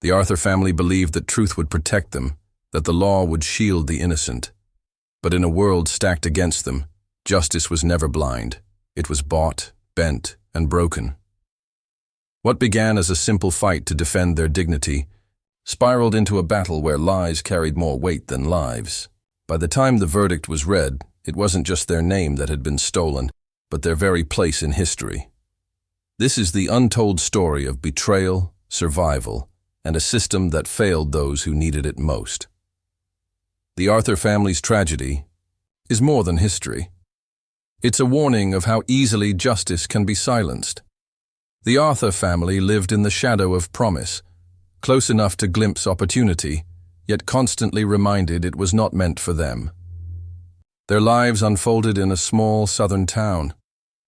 The Arthur family believed that truth would protect them, that the law would shield the innocent. But in a world stacked against them, justice was never blind. It was bought, bent, and broken. What began as a simple fight to defend their dignity spiraled into a battle where lies carried more weight than lives. By the time the verdict was read, it wasn't just their name that had been stolen, but their very place in history. This is the untold story of betrayal, survival, and a system that failed those who needed it most. The Arthur family's tragedy is more than history. It's a warning of how easily justice can be silenced. The Arthur family lived in the shadow of promise, close enough to glimpse opportunity, yet constantly reminded it was not meant for them. Their lives unfolded in a small southern town,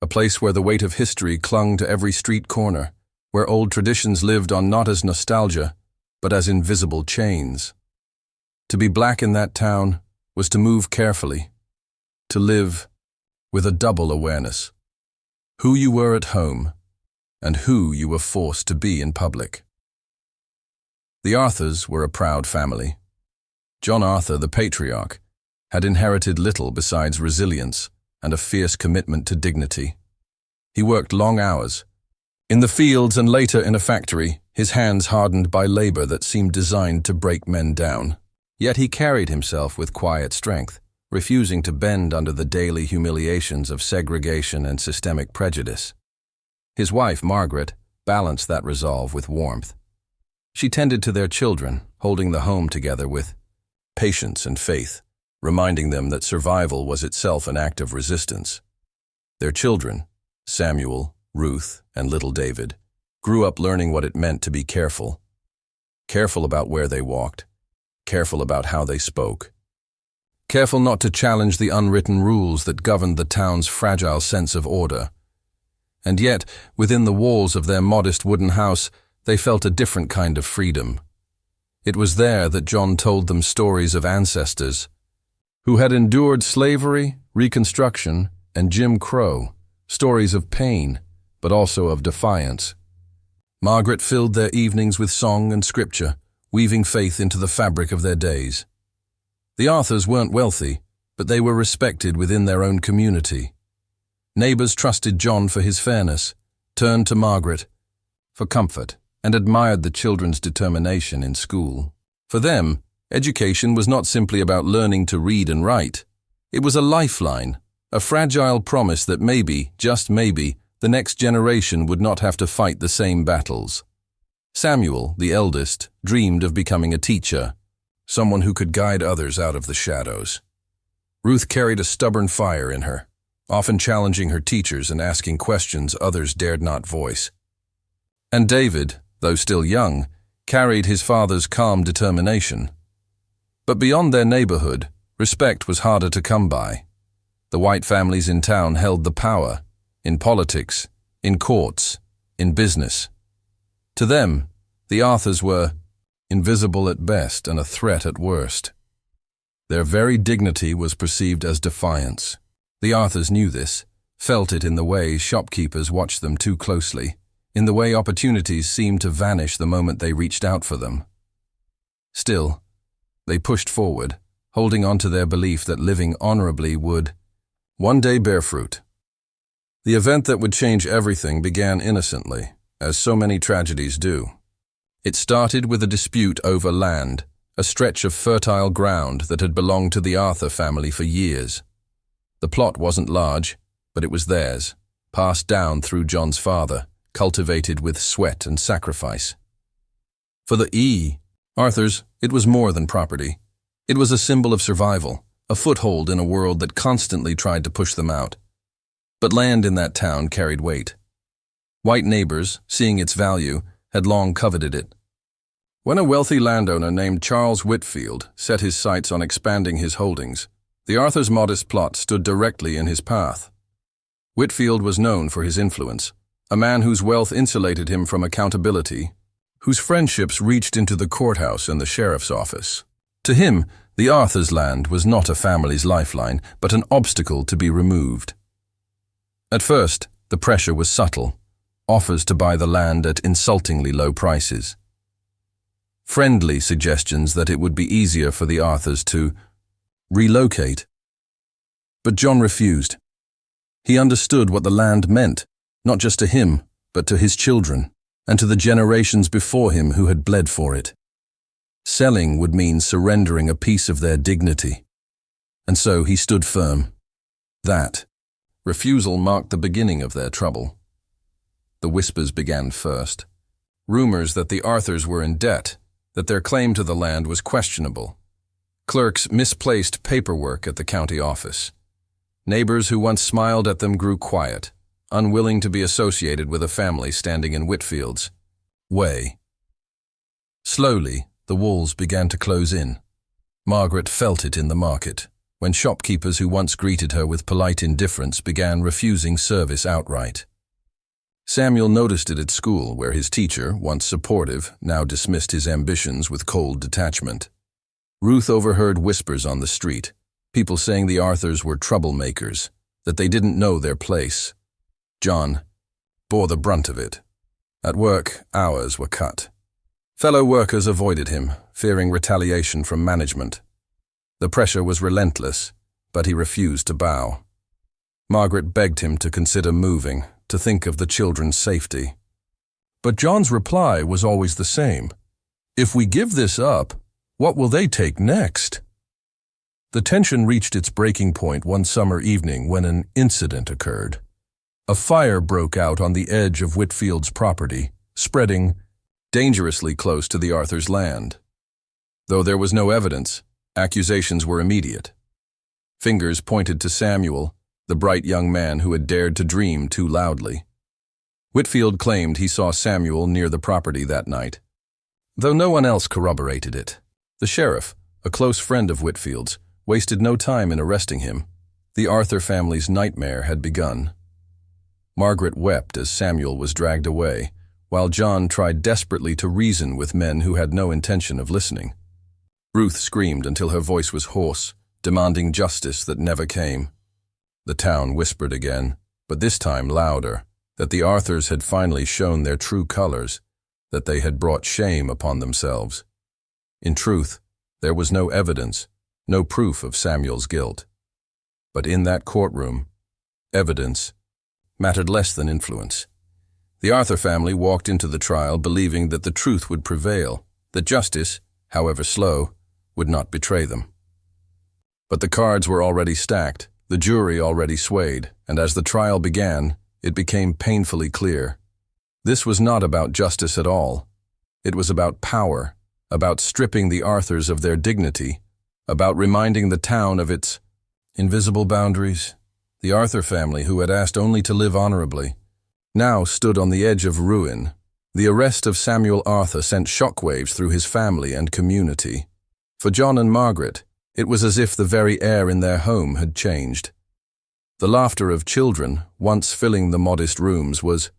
a place where the weight of history clung to every street corner, where old traditions lived on not as nostalgia, but as invisible chains. To be black in that town was to move carefully, to live with a double awareness: who you were at home and who you were forced to be in public. The Arthurs were a proud family. John Arthur, the patriarch, had inherited little besides resilience and a fierce commitment to dignity. He worked long hours, in the fields and later in a factory, his hands hardened by labor that seemed designed to break men down. Yet he carried himself with quiet strength, refusing to bend under the daily humiliations of segregation and systemic prejudice. His wife, Margaret, balanced that resolve with warmth. She tended to their children, holding the home together with patience and faith, reminding them that survival was itself an act of resistance. Their children, Samuel, Ruth, and little David, grew up learning what it meant to be careful. Careful about where they walked, careful about how they spoke, careful not to challenge the unwritten rules that governed the town's fragile sense of order. And yet, within the walls of their modest wooden house, they felt a different kind of freedom. It was there that John told them stories of ancestors who had endured slavery, Reconstruction, and Jim Crow, stories of pain, but also of defiance. Margaret filled their evenings with song and scripture, weaving faith into the fabric of their days. The Arthurs weren't wealthy, but they were respected within their own community. Neighbors trusted John for his fairness, turned to Margaret for comfort, and admired the children's determination in school. For them, education was not simply about learning to read and write. It was a lifeline, a fragile promise that maybe, just maybe, the next generation would not have to fight the same battles. Samuel, the eldest, dreamed of becoming a teacher, someone who could guide others out of the shadows. Ruth carried a stubborn fire in her, often challenging her teachers and asking questions others dared not voice. And David, though still young, carried his father's calm determination. But beyond their neighborhood, respect was harder to come by. The white families in town held the power, in politics, in courts, in business. To them, the Arthurs were invisible at best and a threat at worst. Their very dignity was perceived as defiance. The Arthurs knew this, felt it in the way shopkeepers watched them too closely, in the way opportunities seemed to vanish the moment they reached out for them. Still, they pushed forward, holding on to their belief that living honorably would one day bear fruit. The event that would change everything began innocently, as so many tragedies do. It started with a dispute over land, a stretch of fertile ground that had belonged to the Arthur family for years. The plot wasn't large, but it was theirs, passed down through John's father, cultivated with sweat and sacrifice. For the Arthurs, it was more than property. It was a symbol of survival, a foothold in a world that constantly tried to push them out. But land in that town carried weight. White neighbors, seeing its value, had long coveted it. When a wealthy landowner named Charles Whitfield set his sights on expanding his holdings, the Arthur's modest plot stood directly in his path. Whitfield was known for his influence, a man whose wealth insulated him from accountability, whose friendships reached into the courthouse and the sheriff's office. To him, the Arthur's land was not a family's lifeline, but an obstacle to be removed. At first, the pressure was subtle, offers to buy the land at insultingly low prices. friendly suggestions that it would be easier for the Arthurs to relocate. But John refused. He understood what the land meant, not just to him, but to his children, and to the generations before him who had bled for it. Selling would mean surrendering a piece of their dignity. And so he stood firm. That refusal marked the beginning of their trouble. The whispers began first. Rumors that the Arthurs were in debt, that their claim to the land was questionable. Clerks misplaced paperwork at the county office. Neighbors who once smiled at them grew quiet, unwilling to be associated with a family standing in Whitfield's way. Slowly, the walls began to close in. Margaret felt it in the market, when shopkeepers who once greeted her with polite indifference began refusing service outright. Samuel noticed it at school, where his teacher, once supportive, now dismissed his ambitions with cold detachment. Ruth overheard whispers on the street, people saying the Arthurs were troublemakers, that they didn't know their place. John bore the brunt of it. At work, hours were cut. Fellow workers avoided him, fearing retaliation from management. The pressure was relentless, but he refused to bow. Margaret begged him to consider moving, to think of the children's safety. But John's reply was always the same. If we give this up, what will they take next? The tension reached its breaking point one summer evening when an incident occurred. A fire broke out on the edge of Whitfield's property, spreading dangerously close to the Arthurs' land. Though there was no evidence, accusations were immediate. Fingers pointed to Samuel, the bright young man who had dared to dream too loudly. Whitfield claimed he saw Samuel near the property that night, though no one else corroborated it. The sheriff, a close friend of Whitfield's, wasted no time in arresting him. The Arthur family's nightmare had begun. Margaret wept as Samuel was dragged away, while John tried desperately to reason with men who had no intention of listening. Ruth screamed until her voice was hoarse, demanding justice that never came. The town whispered again, but this time louder, that the Arthurs had finally shown their true colors, that they had brought shame upon themselves. In truth, there was no evidence, no proof of Samuel's guilt. But in that courtroom, evidence mattered less than influence. The Arthur family walked into the trial believing that the truth would prevail, that justice, however slow, would not betray them. But the cards were already stacked, the jury already swayed, and as the trial began, it became painfully clear. This was not about justice at all. It was about power, about stripping the Arthurs of their dignity, about reminding the town of its invisible boundaries. The Arthur family, who had asked only to live honorably, now stood on the edge of ruin. The arrest of Samuel Arthur sent shockwaves through his family and community. For John and Margaret, it was as if the very air in their home had changed. The laughter of children, once filling the modest rooms, was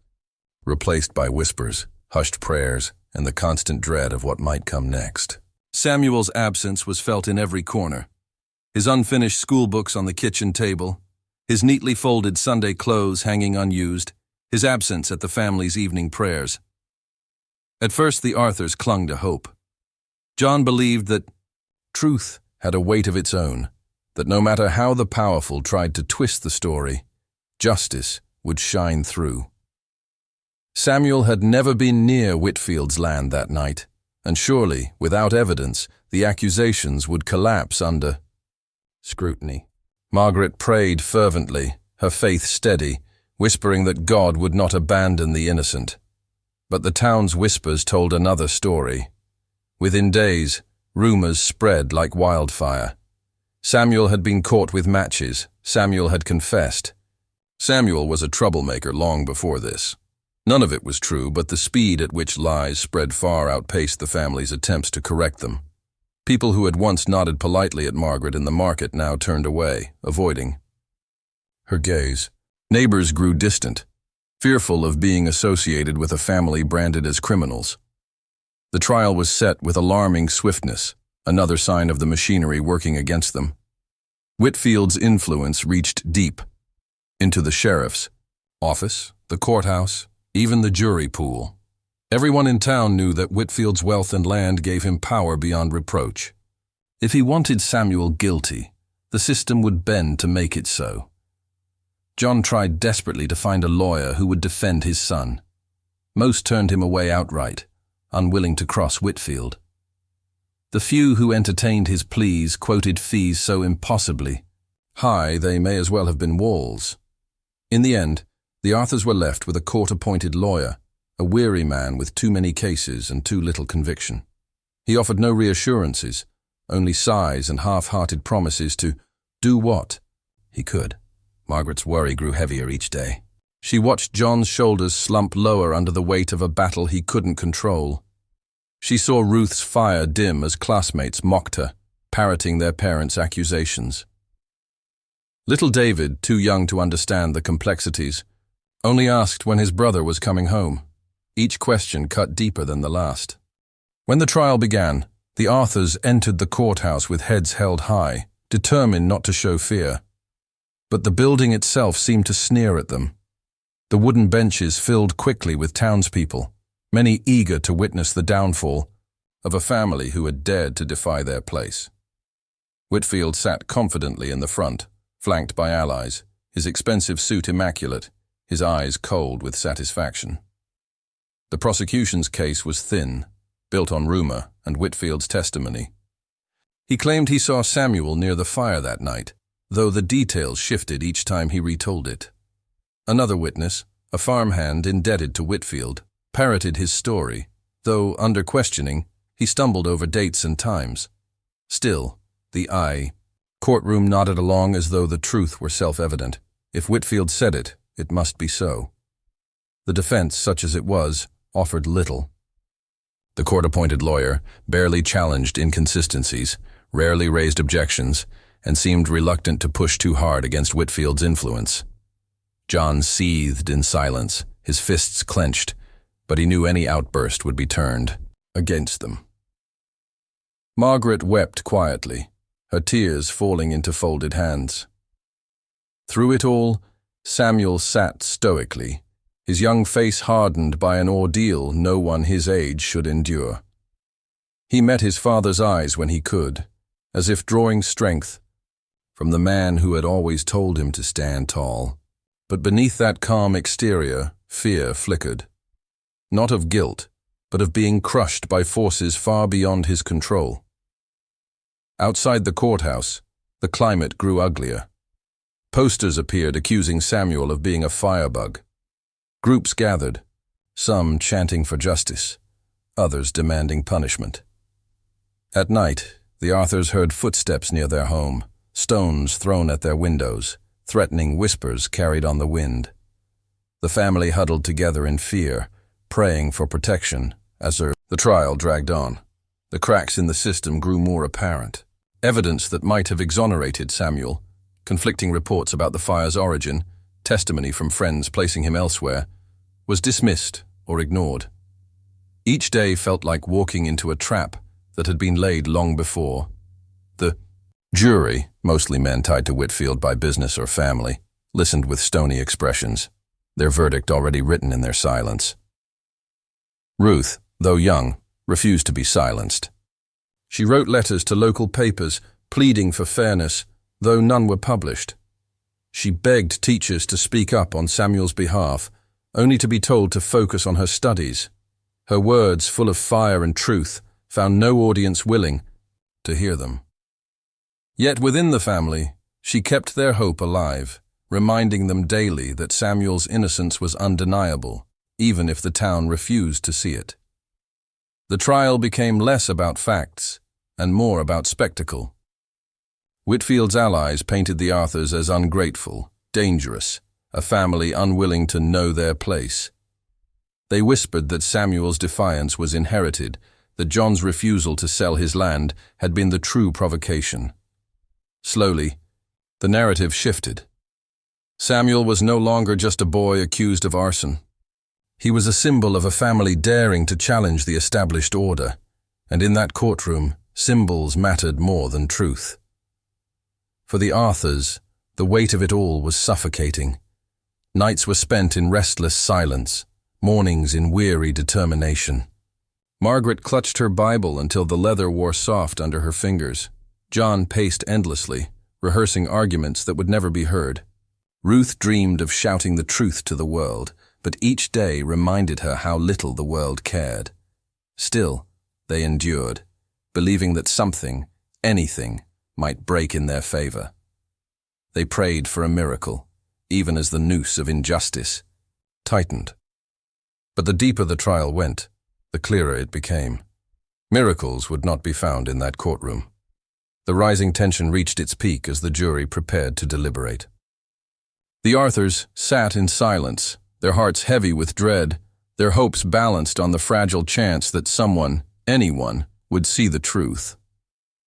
replaced by whispers, hushed prayers, and the constant dread of what might come next. Samuel's absence was felt in every corner. His unfinished school books on the kitchen table, his neatly folded Sunday clothes hanging unused, his absence at the family's evening prayers. At first the Arthurs clung to hope. John believed that truth had a weight of its own, that no matter how the powerful tried to twist the story, justice would shine through. Samuel had never been near Whitfield's land that night, and surely, without evidence, the accusations would collapse under scrutiny. Margaret prayed fervently, her faith steady, whispering that God would not abandon the innocent. But the town's whispers told another story. Within days, rumors spread like wildfire. Samuel had been caught with matches. Samuel had confessed. Samuel was a troublemaker long before this. None of it was true, but the speed at which lies spread far outpaced the family's attempts to correct them. People who had once nodded politely at Margaret in the market now turned away, avoiding her gaze. Neighbors grew distant, fearful of being associated with a family branded as criminals. The trial was set with alarming swiftness, another sign of the machinery working against them. Whitfield's influence reached deep, into the sheriff's office, the courthouse, even the jury pool. Everyone in town knew that Whitfield's wealth and land gave him power beyond reproach. If he wanted Samuel guilty, the system would bend to make it so. John tried desperately to find a lawyer who would defend his son. Most turned him away outright, unwilling to cross Whitfield. The few who entertained his pleas quoted fees so impossibly high they may as well have been walls. In the end, the Arthurs were left with a court-appointed lawyer, a weary man with too many cases and too little conviction. He offered no reassurances, only sighs and half-hearted promises to do what he could. Margaret's worry grew heavier each day. She watched John's shoulders slump lower under the weight of a battle he couldn't control. She saw Ruth's fire dim as classmates mocked her, parroting their parents' accusations. Little David, too young to understand the complexities, only asked when his brother was coming home. Each question cut deeper than the last. When the trial began, the Arthurs entered the courthouse with heads held high, determined not to show fear. But the building itself seemed to sneer at them. The wooden benches filled quickly with townspeople, many eager to witness the downfall of a family who had dared to defy their place. Whitfield sat confidently in the front, flanked by allies, his expensive suit immaculate, his eyes cold with satisfaction. The prosecution's case was thin, built on rumor and Whitfield's testimony. He claimed he saw Samuel near the fire that night, though the details shifted each time he retold it. Another witness, a farmhand indebted to Whitfield, parroted his story, though under questioning, he stumbled over dates and times. Still, the courtroom nodded along as though the truth were self-evident. If Whitfield said it, it must be so. The defense, such as it was, offered little. The court-appointed lawyer barely challenged inconsistencies, rarely raised objections, and seemed reluctant to push too hard against Whitfield's influence. John seethed in silence, his fists clenched, but he knew any outburst would be turned against them. Margaret wept quietly, her tears falling into folded hands. Through it all, Samuel sat stoically, his young face hardened by an ordeal no one his age should endure. He met his father's eyes when he could, as if drawing strength from the man who had always told him to stand tall. But beneath that calm exterior, fear flickered. Not of guilt, but of being crushed by forces far beyond his control. Outside the courthouse, the climate grew uglier. Posters appeared accusing Samuel of being a firebug. Groups gathered, some chanting for justice, others demanding punishment. At night, the Arthurs heard footsteps near their home, stones thrown at their windows, threatening whispers carried on the wind. The family huddled together in fear, praying for protection as the trial dragged on. The cracks in the system grew more apparent. Evidence that might have exonerated Samuel, conflicting reports about the fire's origin, testimony from friends placing him elsewhere, was dismissed or ignored. Each day felt like walking into a trap that had been laid long before. The jury, mostly men tied to Whitfield by business or family, listened with stony expressions, their verdict already written in their silence. Ruth, though young, refused to be silenced. She wrote letters to local papers, pleading for fairness, though none were published. She begged teachers to speak up on Samuel's behalf, only to be told to focus on her studies. Her words, full of fire and truth, found no audience willing to hear them. Yet within the family, she kept their hope alive, reminding them daily that Samuel's innocence was undeniable, even if the town refused to see it. The trial became less about facts and more about spectacle. Whitfield's allies painted the Arthurs as ungrateful, dangerous, a family unwilling to know their place. They whispered that Samuel's defiance was inherited, that John's refusal to sell his land had been the true provocation. Slowly, the narrative shifted. Samuel was no longer just a boy accused of arson. He was a symbol of a family daring to challenge the established order, and in that courtroom, symbols mattered more than truth. For the Arthurs, the weight of it all was suffocating. Nights were spent in restless silence, mornings in weary determination. Margaret clutched her Bible until the leather wore soft under her fingers. John paced endlessly, rehearsing arguments that would never be heard. Ruth dreamed of shouting the truth to the world, but each day reminded her how little the world cared. Still, they endured, believing that something, anything, might break in their favor. They prayed for a miracle, even as the noose of injustice tightened. But the deeper the trial went, the clearer it became. Miracles would not be found in that courtroom. The rising tension reached its peak as the jury prepared to deliberate. The Arthurs sat in silence, their hearts heavy with dread, their hopes balanced on the fragile chance that someone, anyone, would see the truth.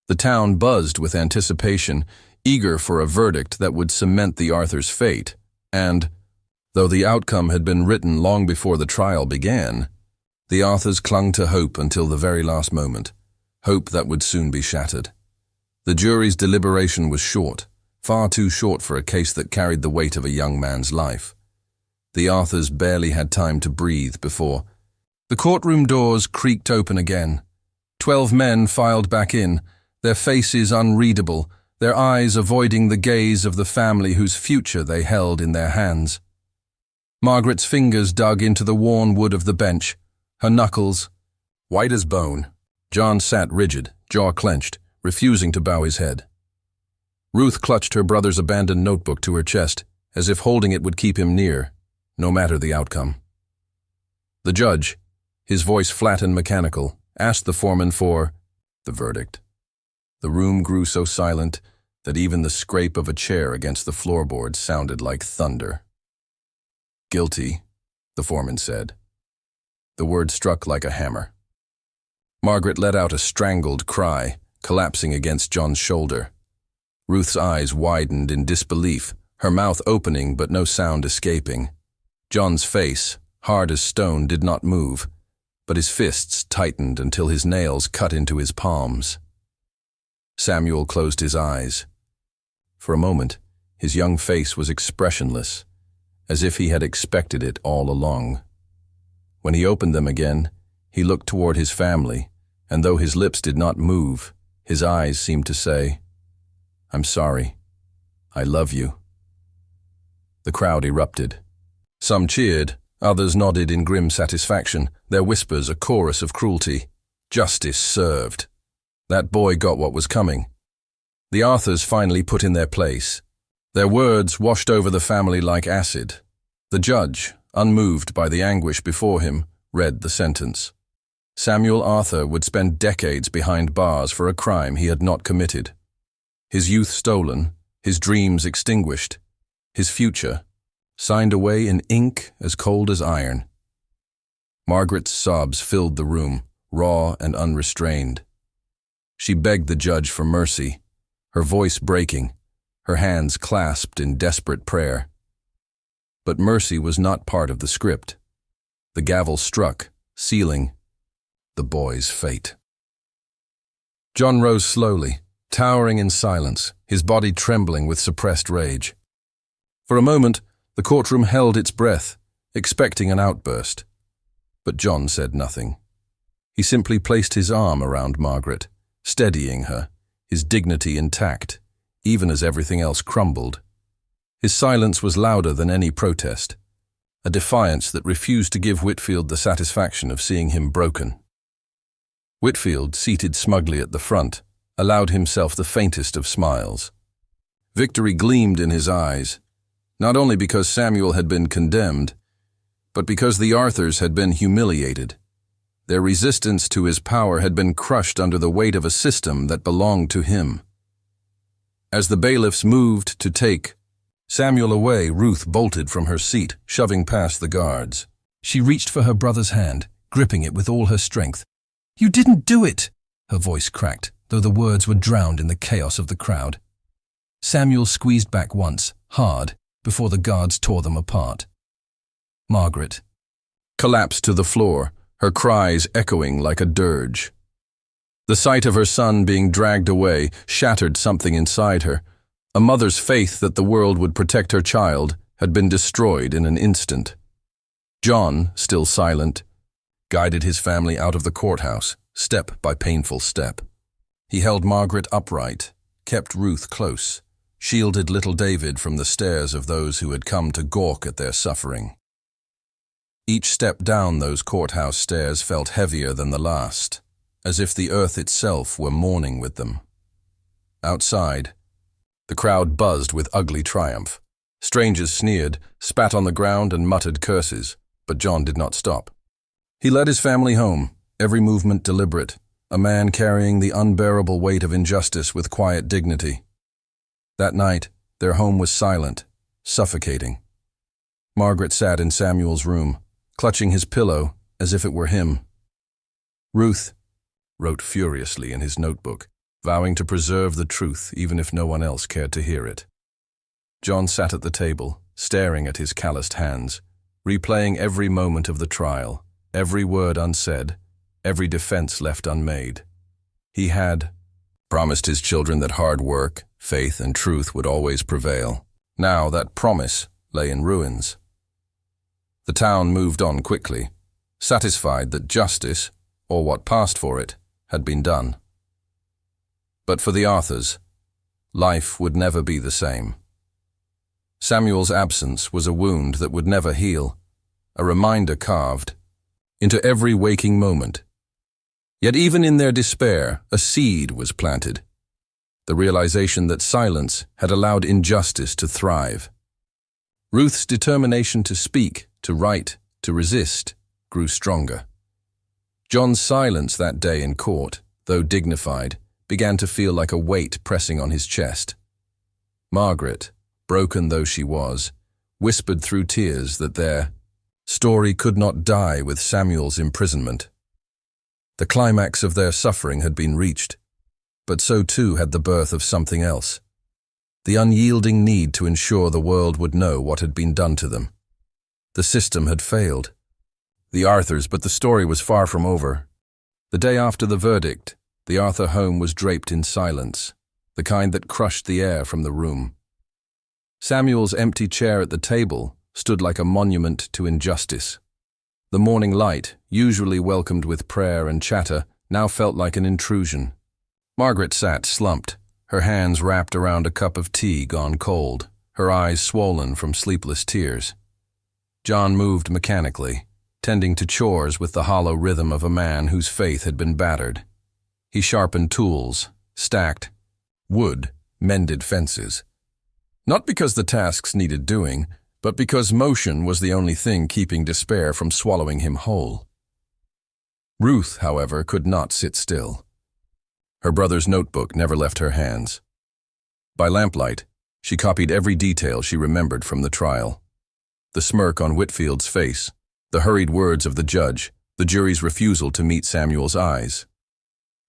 The town buzzed with anticipation, eager for a verdict that would cement the Arthurs' fate, and, though the outcome had been written long before the trial began, the Arthurs clung to hope until the very last moment, hope that would soon be shattered. The jury's deliberation was short, far too short for a case that carried the weight of a young man's life. The Arthurs barely had time to breathe before the courtroom doors creaked open again. 12 men filed back in, their faces unreadable, their eyes avoiding the gaze of the family whose future they held in their hands. Margaret's fingers dug into the worn wood of the bench, her knuckles white as bone. John sat rigid, jaw clenched, refusing to bow his head. Ruth clutched her brother's abandoned notebook to her chest, as if holding it would keep him near, no matter the outcome. The judge, his voice flat and mechanical, asked the foreman for the verdict. The room grew so silent that even the scrape of a chair against the floorboards sounded like thunder. "Guilty," the foreman said. The word struck like a hammer. Margaret let out a strangled cry, collapsing against John's shoulder. Ruth's eyes widened in disbelief, her mouth opening but no sound escaping. John's face, hard as stone, did not move, but his fists tightened until his nails cut into his palms. Samuel closed his eyes. For a moment, his young face was expressionless, as if he had expected it all along. When he opened them again, he looked toward his family, and though his lips did not move, his eyes seemed to say, "I'm sorry. I love you." The crowd erupted. Some cheered, others nodded in grim satisfaction, their whispers a chorus of cruelty. Justice served. That boy got what was coming. The Arthurs finally put in their place. Their words washed over the family like acid. The judge, unmoved by the anguish before him, read the sentence. Samuel Arthur would spend decades behind bars for a crime he had not committed. His youth stolen, his dreams extinguished, his future signed away in ink as cold as iron. Margaret's sobs filled the room, raw and unrestrained. She begged the judge for mercy, her voice breaking, her hands clasped in desperate prayer. But mercy was not part of the script. The gavel struck, sealing the boy's fate. John rose slowly, towering in silence, his body trembling with suppressed rage. For a moment, the courtroom held its breath, expecting an outburst. But John said nothing. He simply placed his arm around Margaret, steadying her, his dignity intact, even as everything else crumbled. His silence was louder than any protest, a defiance that refused to give Whitfield the satisfaction of seeing him broken. Whitfield, seated smugly at the front, allowed himself the faintest of smiles. Victory gleamed in his eyes, not only because Samuel had been condemned, but because the Arthurs had been humiliated. Their resistance to his power had been crushed under the weight of a system that belonged to him. As the bailiffs moved to take Samuel away, Ruth bolted from her seat, shoving past the guards. She reached for her brother's hand, gripping it with all her strength. "You didn't do it!" Her voice cracked, though the words were drowned in the chaos of the crowd. Samuel squeezed back once, hard, before the guards tore them apart. Margaret collapsed to the floor, her cries echoing like a dirge. The sight of her son being dragged away shattered something inside her. A mother's faith that the world would protect her child had been destroyed in an instant. John, still silent, guided his family out of the courthouse, step by painful step. He held Margaret upright, kept Ruth close, shielded little David from the stares of those who had come to gawk at their suffering. Each step down those courthouse stairs felt heavier than the last, as if the earth itself were mourning with them. Outside, the crowd buzzed with ugly triumph. Strangers sneered, spat on the ground, and muttered curses, but John did not stop. He led his family home, every movement deliberate, a man carrying the unbearable weight of injustice with quiet dignity. That night, their home was silent, suffocating. Margaret sat in Samuel's room, clutching his pillow as if it were him. Ruth wrote furiously in his notebook, vowing to preserve the truth even if no one else cared to hear it. John sat at the table, staring at his calloused hands, replaying every moment of the trial, every word unsaid, every defense left unmade. He had promised his children that hard work, faith, and truth would always prevail. Now that promise lay in ruins. The town moved on quickly, satisfied that justice, or what passed for it, had been done. But for the Arthurs, life would never be the same. Samuel's absence was a wound that would never heal, a reminder carved into every waking moment. Yet even in their despair, a seed was planted, the realization that silence had allowed injustice to thrive. Ruth's determination to speak, to write, to resist, grew stronger. John's silence that day in court, though dignified, began to feel like a weight pressing on his chest. Margaret, broken though she was, whispered through tears that their story could not die with Samuel's imprisonment. The climax of their suffering had been reached, but so too had the birth of something else. The unyielding need to ensure the world would know what had been done to them. The system had failed. The Arthurs, but the story was far from over. The day after the verdict, the Arthur home was draped in silence, the kind that crushed the air from the room. Samuel's empty chair at the table stood like a monument to injustice. The morning light, usually welcomed with prayer and chatter, now felt like an intrusion. Margaret sat slumped, her hands wrapped around a cup of tea gone cold, her eyes swollen from sleepless tears. John moved mechanically, tending to chores with the hollow rhythm of a man whose faith had been battered. He sharpened tools, stacked wood, mended fences. Not because the tasks needed doing, but because motion was the only thing keeping despair from swallowing him whole. Ruth, however, could not sit still. Her brother's notebook never left her hands. By lamplight, she copied every detail she remembered from the trial. The smirk on Whitfield's face, the hurried words of the judge, the jury's refusal to meet Samuel's eyes.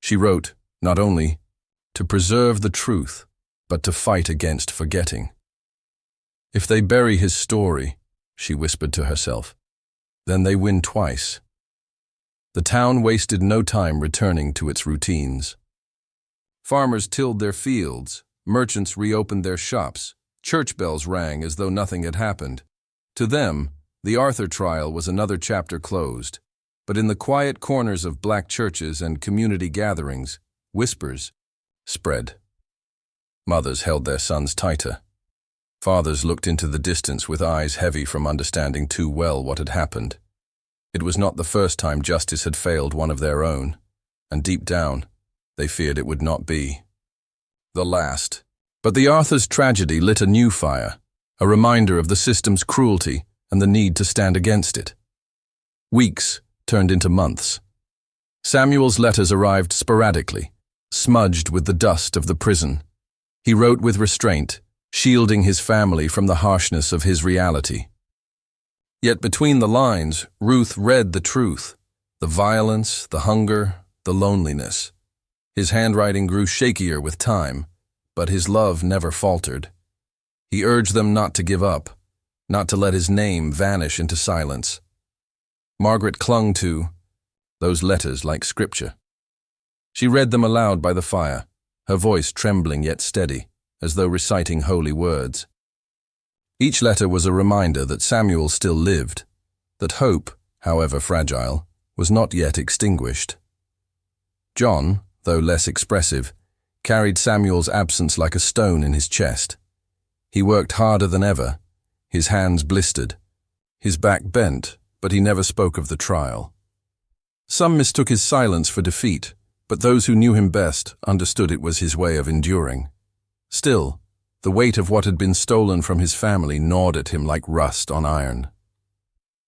She wrote, not only to preserve the truth, but to fight against forgetting. If they bury his story, she whispered to herself, then they win twice. The town wasted no time returning to its routines. Farmers tilled their fields, merchants reopened their shops, church bells rang as though nothing had happened. To them, the Arthur trial was another chapter closed, but in the quiet corners of black churches and community gatherings, whispers spread. Mothers held their sons tighter. Fathers looked into the distance with eyes heavy from understanding too well what had happened. It was not the first time justice had failed one of their own, and deep down, they feared it would not be the last. But the Arthur's tragedy lit a new fire, a reminder of the system's cruelty and the need to stand against it. Weeks turned into months. Samuel's letters arrived sporadically, smudged with the dust of the prison. He wrote with restraint, shielding his family from the harshness of his reality. Yet between the lines, Ruth read the truth, the violence, the hunger, the loneliness. His handwriting grew shakier with time, but his love never faltered. He urged them not to give up, not to let his name vanish into silence. Margaret clung to those letters like scripture. She read them aloud by the fire, her voice trembling yet steady, as though reciting holy words. Each letter was a reminder that Samuel still lived, that hope, however fragile, was not yet extinguished. John, though less expressive, carried Samuel's absence like a stone in his chest. He worked harder than ever, his hands blistered, his back bent, but he never spoke of the trial. Some mistook his silence for defeat, but those who knew him best understood it was his way of enduring. Still, the weight of what had been stolen from his family gnawed at him like rust on iron.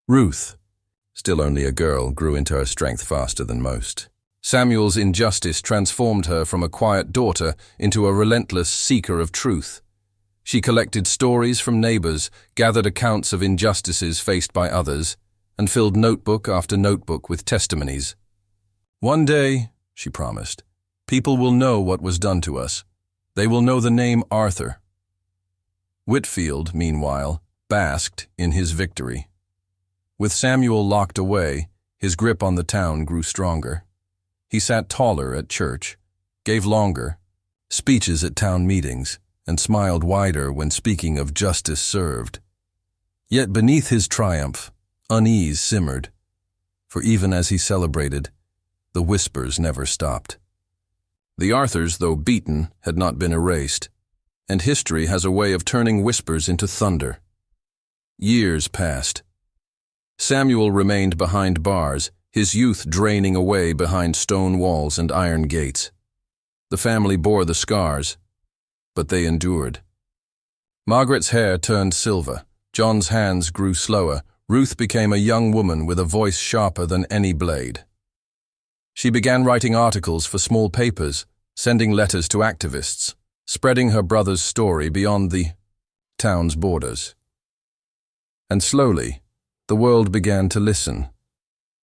Ruth, still only a girl, grew into her strength faster than most. Samuel's injustice transformed her from a quiet daughter into a relentless seeker of truth. She collected stories from neighbors, gathered accounts of injustices faced by others, and filled notebook after notebook with testimonies. "One day," she promised, "people will know what was done to us. They will know the name Arthur." Whitfield, meanwhile, basked in his victory. With Samuel locked away, his grip on the town grew stronger. He sat taller at church, gave longer speeches at town meetings, and smiled wider when speaking of justice served. Yet beneath his triumph, unease simmered, for even as he celebrated, the whispers never stopped. The Arthurs, though beaten, had not been erased, and history has a way of turning whispers into thunder. Years passed. Samuel remained behind bars, his youth draining away behind stone walls and iron gates. The family bore the scars, but they endured. Margaret's hair turned silver, John's hands grew slower, Ruth became a young woman with a voice sharper than any blade. She began writing articles for small papers, sending letters to activists, spreading her brother's story beyond the town's borders. And slowly, the world began to listen.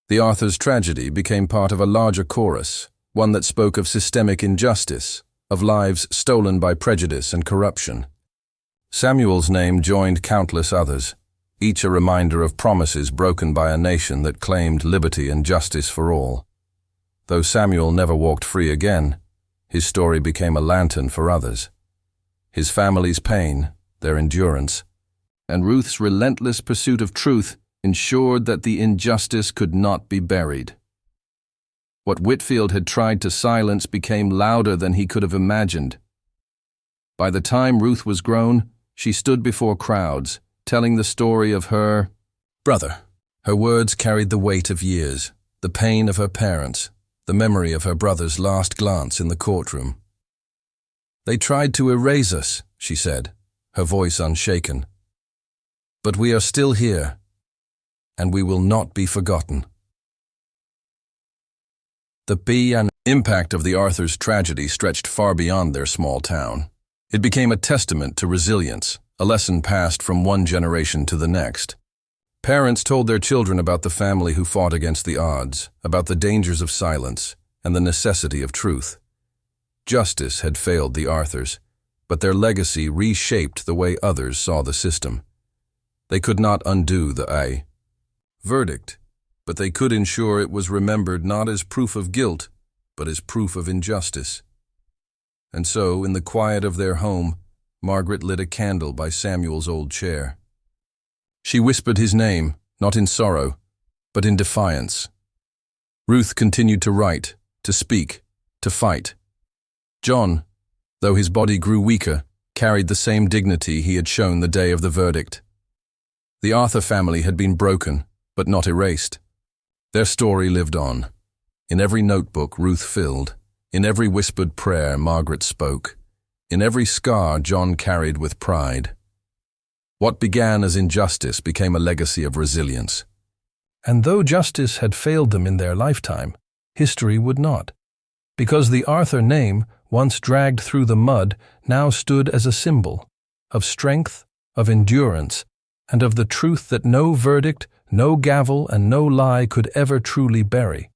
The Arthur's tragedy became part of a larger chorus, one that spoke of systemic injustice, of lives stolen by prejudice and corruption. Samuel's name joined countless others, each a reminder of promises broken by a nation that claimed liberty and justice for all. Though Samuel never walked free again, his story became a lantern for others. His family's pain, their endurance, and Ruth's relentless pursuit of truth ensured that the injustice could not be buried. What Whitfield had tried to silence became louder than he could have imagined. By the time Ruth was grown, she stood before crowds, telling the story of her brother. Her words carried the weight of years, the pain of her parents, the memory of her brother's last glance in the courtroom. "They tried to erase us," she said, her voice unshaken. "But we are still here, and we will not be forgotten." The impact of the Arthurs' tragedy stretched far beyond their small town. It became a testament to resilience, a lesson passed from one generation to the next. Parents told their children about the family who fought against the odds, about the dangers of silence, and the necessity of truth. Justice had failed the Arthurs, but their legacy reshaped the way others saw the system. They could not undo the verdict, but they could ensure it was remembered not as proof of guilt, but as proof of injustice. And so, in the quiet of their home, Margaret lit a candle by Samuel's old chair. She whispered his name, not in sorrow, but in defiance. Ruth continued to write, to speak, to fight. John, though his body grew weaker, carried the same dignity he had shown the day of the verdict. The Arthur family had been broken, but not erased. Their story lived on. In every notebook Ruth filled, in every whispered prayer Margaret spoke, in every scar John carried with pride. What began as injustice became a legacy of resilience. And though justice had failed them in their lifetime, history would not, because the Arthur name, once dragged through the mud, now stood as a symbol of strength, of endurance, and of the truth that no verdict, no gavel, and no lie could ever truly bury.